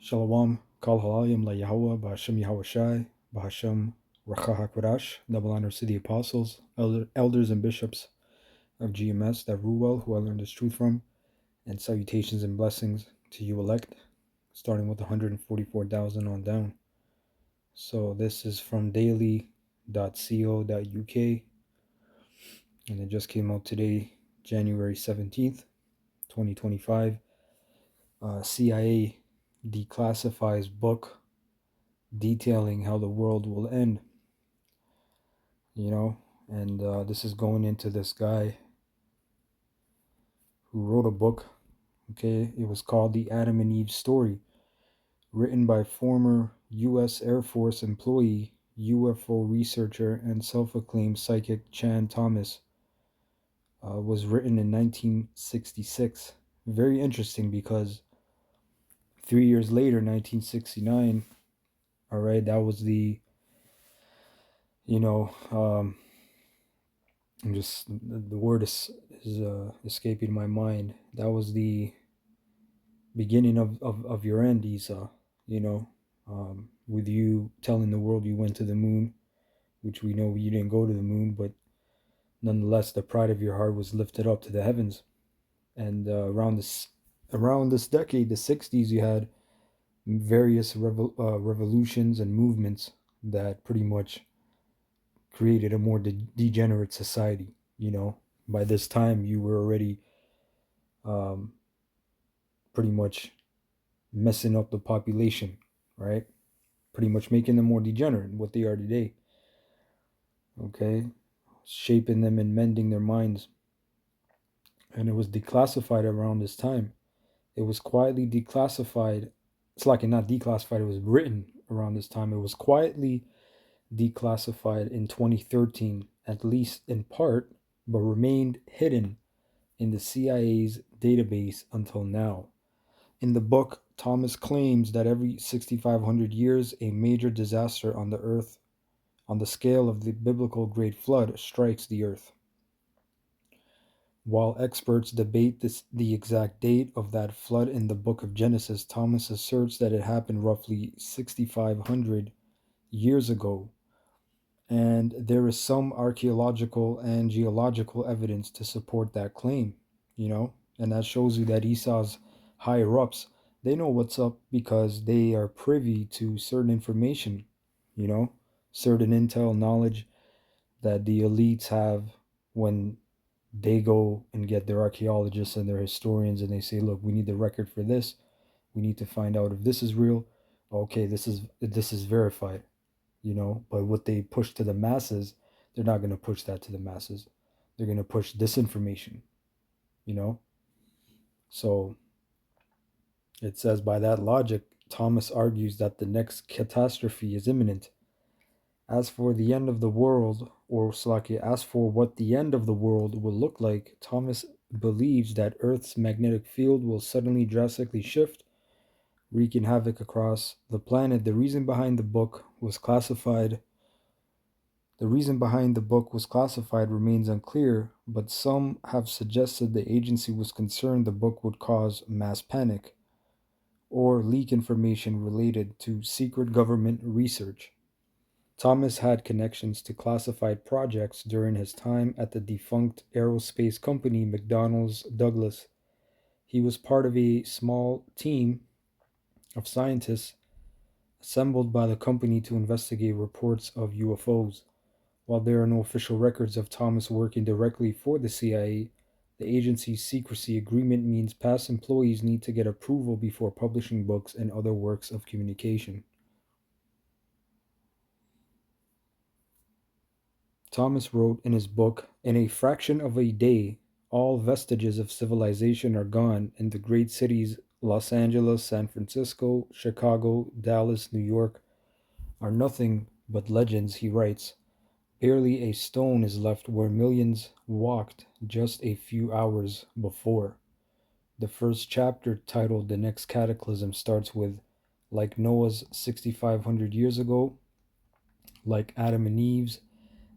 Shalom, Kal Halayim La Yahweh, Bahashem Yahweh Shai, Bahashem Racha HaKodash, double honors to the apostles, elders, and bishops of GMS that rule well, who I learned this truth from, and salutations and blessings to you elect, starting with 144,000 on down. So this is from daily.co.uk, and it just came out today, January 17th, 2025. CIA declassifies book detailing how the world will end, and this is going into this guy who wrote a book. Okay, it was called The Adam and Eve Story, written by former U.S. Air Force employee, UFO researcher, and self-acclaimed psychic Chan Thomas. Was written in 1966. Very interesting because 3 years later, 1969, all right, that was the, I'm just, the word is escaping my mind. That was the beginning of your end, Esau, with you telling the world you went to the moon, which we know you didn't go to the moon, but nonetheless, the pride of your heart was lifted up to the heavens. And around this decade, the 60s, you had various revolutions and movements that pretty much created a more degenerate society. By this time, you were already pretty much messing up the population, right? Pretty much making them more degenerate in what they are today. Okay? Shaping them and mending their minds. And it was declassified around this time. It was quietly declassified. It's like it not declassified, it was written around this time. It was quietly declassified in 2013, at least in part, but remained hidden in the CIA's database until now. In the book, Thomas claims that every 6,500 years, a major disaster on the earth, on the scale of the biblical Great Flood, strikes the earth. While experts debate the exact date of that flood in the book of Genesis, Thomas asserts that it happened roughly 6,500 years ago, and there is some archaeological and geological evidence to support that claim, and that shows you that Esau's higher ups, they know what's up because they are privy to certain information, certain intel knowledge that the elites have when they go and get their archaeologists and their historians and they say, look, we need the record for this. We need to find out if this is real. Okay, this is verified, but what they push to the masses, they're not going to push that to the masses. They're going to push disinformation, So it says by that logic, Thomas argues that the next catastrophe is imminent. As for the end of the world, or Slaki, as for what the end of the world will look like, Thomas believes that Earth's magnetic field will suddenly drastically shift, wreaking havoc across the planet. The reason behind the book was classified remains unclear, but some have suggested the agency was concerned the book would cause mass panic or leak information related to secret government research. Thomas had connections to classified projects during his time at the defunct aerospace company McDonnell Douglas. He was part of a small team of scientists assembled by the company to investigate reports of UFOs. While there are no official records of Thomas working directly for the CIA, the agency's secrecy agreement means past employees need to get approval before publishing books and other works of communication. Thomas wrote in his book, "In a fraction of a day, all vestiges of civilization are gone in the great cities Los Angeles, San Francisco, Chicago, Dallas, New York are nothing but legends," he writes. "Barely a stone is left where millions walked just a few hours before." The first chapter, titled "The Next Cataclysm," starts with, like Noah's 6,500 years ago, like Adam and Eve's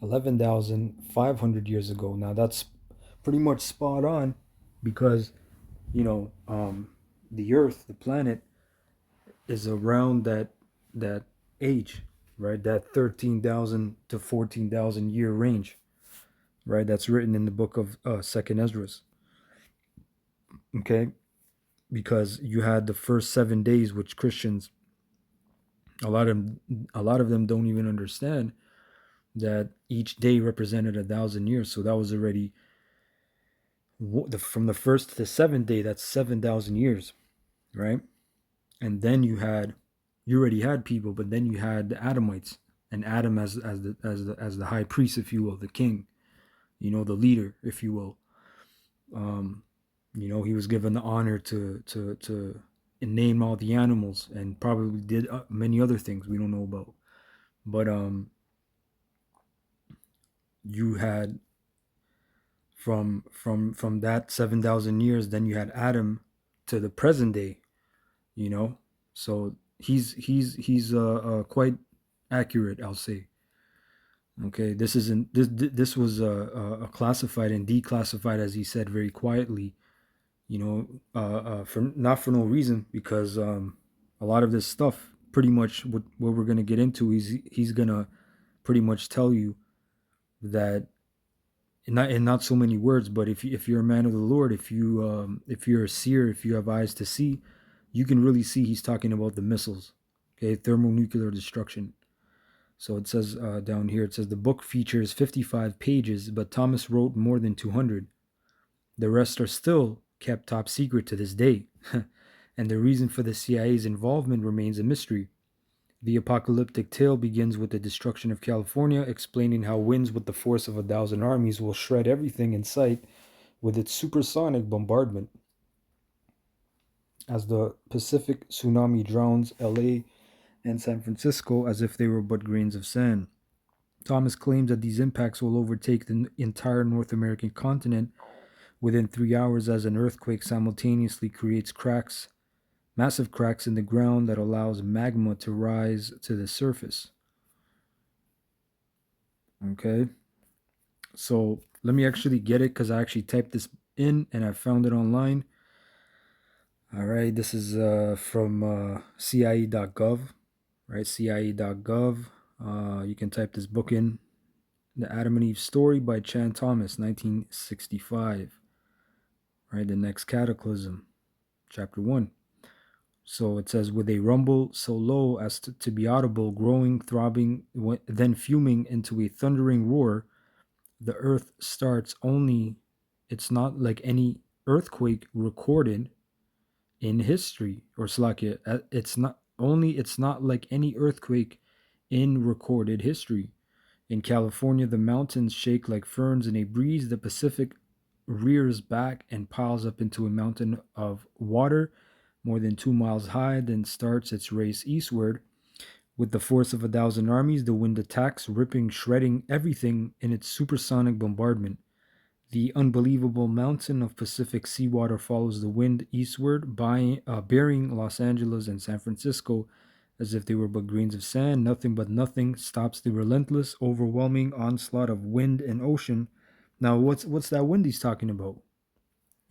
11,500 years ago. Now that's pretty much spot on because, the Earth, the planet, is around that age, right? That 13,000 to 14,000 year range, right? That's written in the book of Second Esdras. Okay, because you had the first 7 days, which Christians, a lot of them don't even understand that each day represented 1,000 years. So that was already from the first to the seventh day. That's 7,000 years, right? And then you already had people, but then you had the Adamites, and Adam as the high priest, if you will, the king, the leader, if you will. Um, he was given the honor to name all the animals, and probably did many other things we don't know about. But you had from that 7,000 years, then you had Adam to the present day. You know, so he's quite accurate, I'll say. Okay, this was classified and declassified, as he said very quietly. For not for no reason, because a lot of this stuff, pretty much what we're gonna get into, he's gonna pretty much tell you that in not so many words, but if you're a man of the Lord, if you're a seer, if you have eyes to see, you can really see he's talking about the missiles, okay, thermonuclear destruction. So it says down here, it says the book features 55 pages, but Thomas wrote more than 200. The rest are still kept top secret to this day, and the reason for the CIA's involvement remains a mystery. The apocalyptic tale begins with the destruction of California, explaining how winds with the force of 1,000 armies will shred everything in sight with its supersonic bombardment. As the Pacific tsunami drowns LA and San Francisco as if they were but grains of sand. Thomas claims that these impacts will overtake the entire North American continent within 3 hours as an earthquake simultaneously creates massive cracks in the ground that allows magma to rise to the surface. Okay, so let me actually get it because I actually typed this in and I found it online. All right, this is from cie.gov, right? cie.gov. You can type this book in. The Adam and Eve Story by Chan Thomas, 1965. Right, the next cataclysm, chapter 1. So it says, with a rumble so low as to be audible, growing, throbbing, then fuming into a thundering roar, the earth starts only. It's not like any earthquake recorded in history, or Slakia. It's not like any earthquake in recorded history. In California, the mountains shake like ferns in a breeze. The Pacific rears back and piles up into a mountain of water more than 2 miles high, then starts its race eastward. With the force of 1,000 armies, the wind attacks, ripping, shredding everything in its supersonic bombardment. The unbelievable mountain of Pacific seawater follows the wind eastward, bearing Los Angeles and San Francisco as if they were but grains of sand. Nothing but nothing stops the relentless, overwhelming onslaught of wind and ocean. Now, what's that wind he's talking about?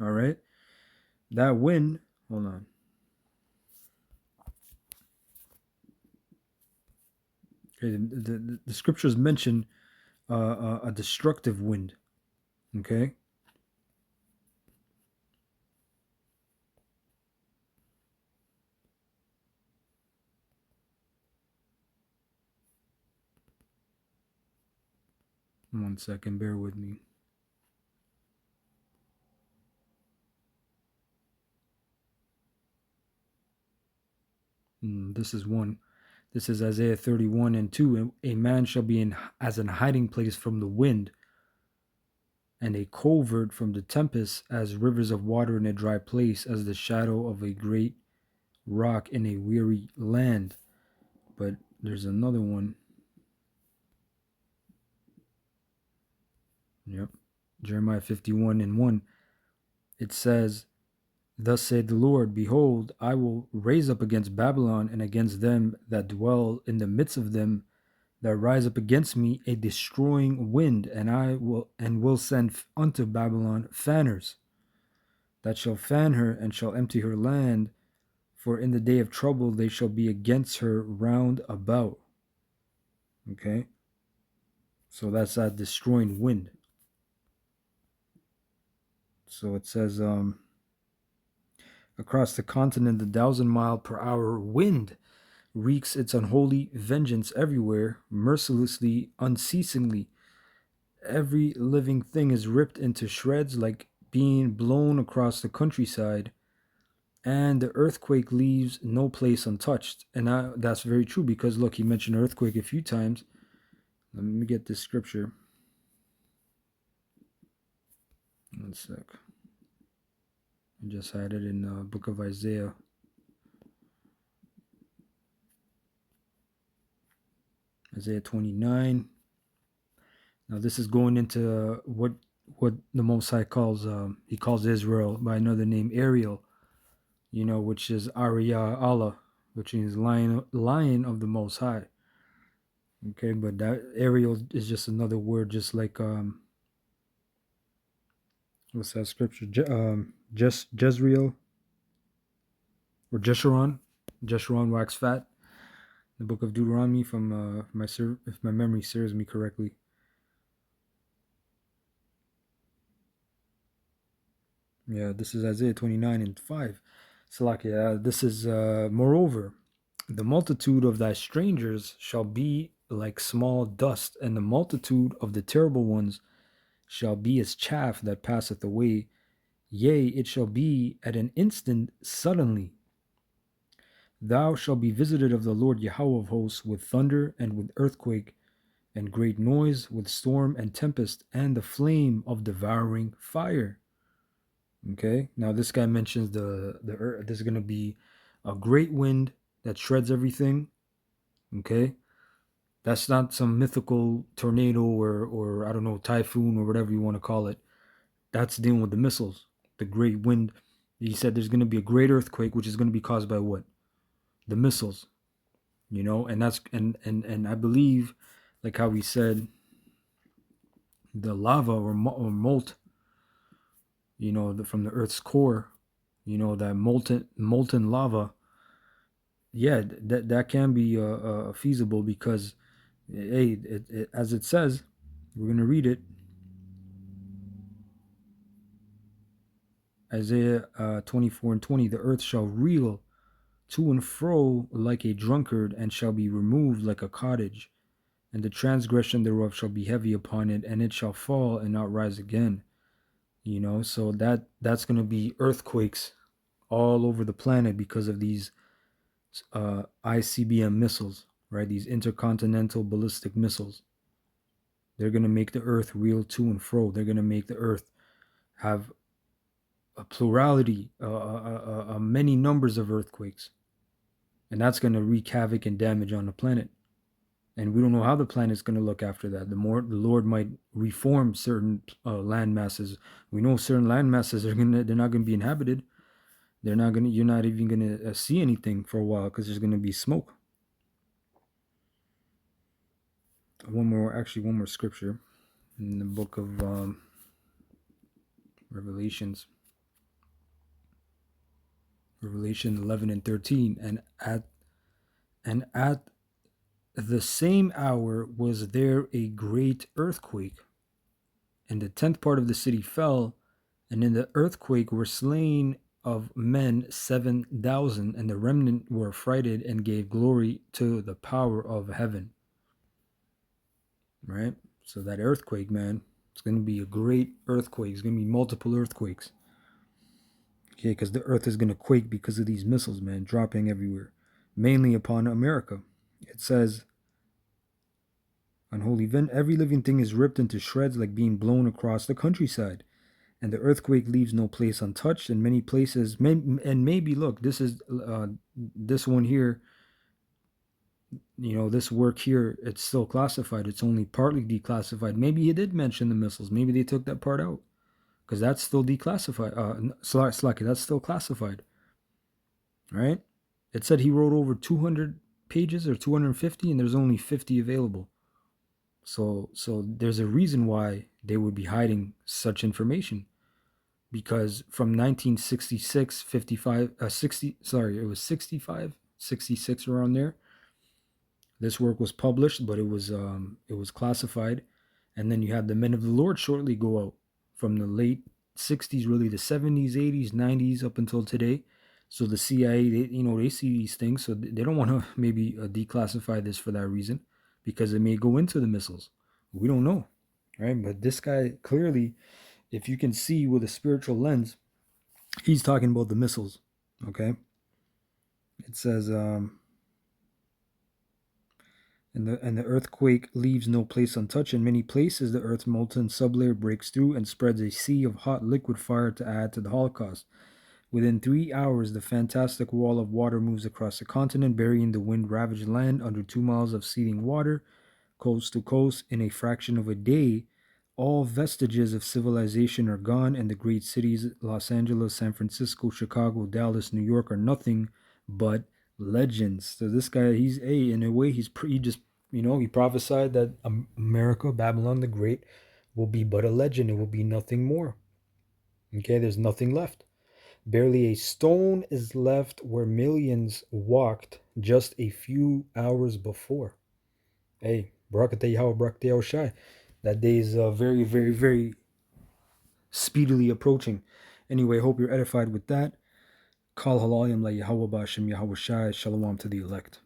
All right, that wind. Hold on. Okay, the scriptures mention a destructive wind. Okay. One second, bear with me. This is one. This is Isaiah 31 and 2. A man shall be as an hiding place from the wind, and a covert from the tempest, as rivers of water in a dry place, as the shadow of a great rock in a weary land. But there's another one. Yep. Jeremiah 51 and 1. It says, thus said the Lord, behold, I will raise up against Babylon and against them that dwell in the midst of them that rise up against me a destroying wind, and I will send unto Babylon fanners that shall fan her and shall empty her land For in the day of trouble they shall be against her round about. Okay, so that's that destroying wind. So it says, across the continent, the 1,000-mile-per-hour wind wreaks its unholy vengeance everywhere, mercilessly, unceasingly. Every living thing is ripped into shreds like being blown across the countryside, and the earthquake leaves no place untouched. And that's very true because, look, he mentioned earthquake a few times. Let me get this scripture. One sec. I just had it in the book of Isaiah. Isaiah 29. Now this is going into what the Most High calls, he calls Israel by another name, Ariel, which is Ariyah Allah, which means lion of the Most High. Okay, but that Ariel is just another word, just like what's that scripture? Jezreel or Jeshurun wax fat. The book of Deuteronomy from if my memory serves me correctly. Yeah, this is Isaiah 29 and 5. Salakia, this is, moreover, the multitude of thy strangers shall be like small dust, and the multitude of the terrible ones shall be as chaff that passeth away. Yea, it shall be at an instant suddenly. Thou shalt be visited of the Lord Yahweh of hosts with thunder and with earthquake and great noise, with storm and tempest and the flame of devouring fire. Okay, now this guy mentions the earth. There's going to be a great wind that shreds everything. Okay, that's not some mythical tornado or I don't know, typhoon or whatever you want to call it. That's dealing with the missiles, the great wind. He said there's going to be a great earthquake, which is going to be caused by what? The missiles. And that's and I believe, like how he said, the lava or molt, from the Earth's core, that molten lava. Yeah, that can be feasible because, hey, as it says, we're gonna read it. Isaiah 24 and 20. The earth shall reel to and fro like a drunkard, and shall be removed like a cottage, and the transgression thereof shall be heavy upon it, and it shall fall and not rise again. So that's gonna be earthquakes all over the planet because of these ICBM missiles, right? These intercontinental ballistic missiles. They're going to make the earth reel to and fro. They're going to make the earth have a plurality, many numbers of earthquakes. And that's going to wreak havoc and damage on the planet. And we don't know how the planet's going to look after that. The Lord might reform certain land masses. We know certain land masses they're not going to be inhabited. You're not even going to see anything for a while because there's going to be smoke. One more scripture in the book of Revelation 11 and 13. And at the same hour was there a great earthquake, and the 10th part of the city fell, and in the earthquake were slain of men 7,000, and the remnant were affrighted and gave glory to the power of heaven. Right? So that earthquake, man, it's going to be a great earthquake. It's going to be multiple earthquakes. Okay, because the earth is going to quake because of these missiles, man, dropping everywhere, mainly upon America. It says, unholy event, every living thing is ripped into shreds like being blown across the countryside, and the earthquake leaves no place untouched. In many places, and maybe, look, this is this one here, this work here, it's still classified. It's only partly declassified. Maybe he did mention the missiles. Maybe they took that part out because that's still declassified. Slacky, that's still classified. Right? It said he wrote over 200 pages or 250, and there's only 50 available. So there's a reason why they would be hiding such information. because from 1966, 55, 60, sorry, it was 65, 66 around there. This work was published, but it was classified. And then you had the Men of the Lord shortly go out from the late 60s, really the 70s, 80s, 90s up until today. So the CIA, they see these things, so they don't want to maybe declassify this for that reason, because it may go into the missiles. We don't know, right? But this guy clearly, if you can see with a spiritual lens, he's talking about the missiles. Okay, it says, and the earthquake leaves no place untouched. In many places, the Earth's molten sublayer breaks through and spreads a sea of hot liquid fire to add to the Holocaust. Within 3 hours, the fantastic wall of water moves across the continent, burying the wind-ravaged land under 2 miles of seething water, coast to coast. In a fraction of a day, all vestiges of civilization are gone, and the great cities Los Angeles, San Francisco, Chicago, Dallas, New York are nothing but legends. So this guy, in a way, he just, he prophesied that America, Babylon the Great, will be but a legend. It will be nothing more. Okay, there's nothing left. Barely a stone is left where millions walked just a few hours before. Hey, Barakateh Yahweh, Barakateh Shai. That day is very, very, very speedily approaching. Anyway, hope you're edified with that. Kal halayim la Yahweh Bashem Yahweh Shai. Shalom to the elect.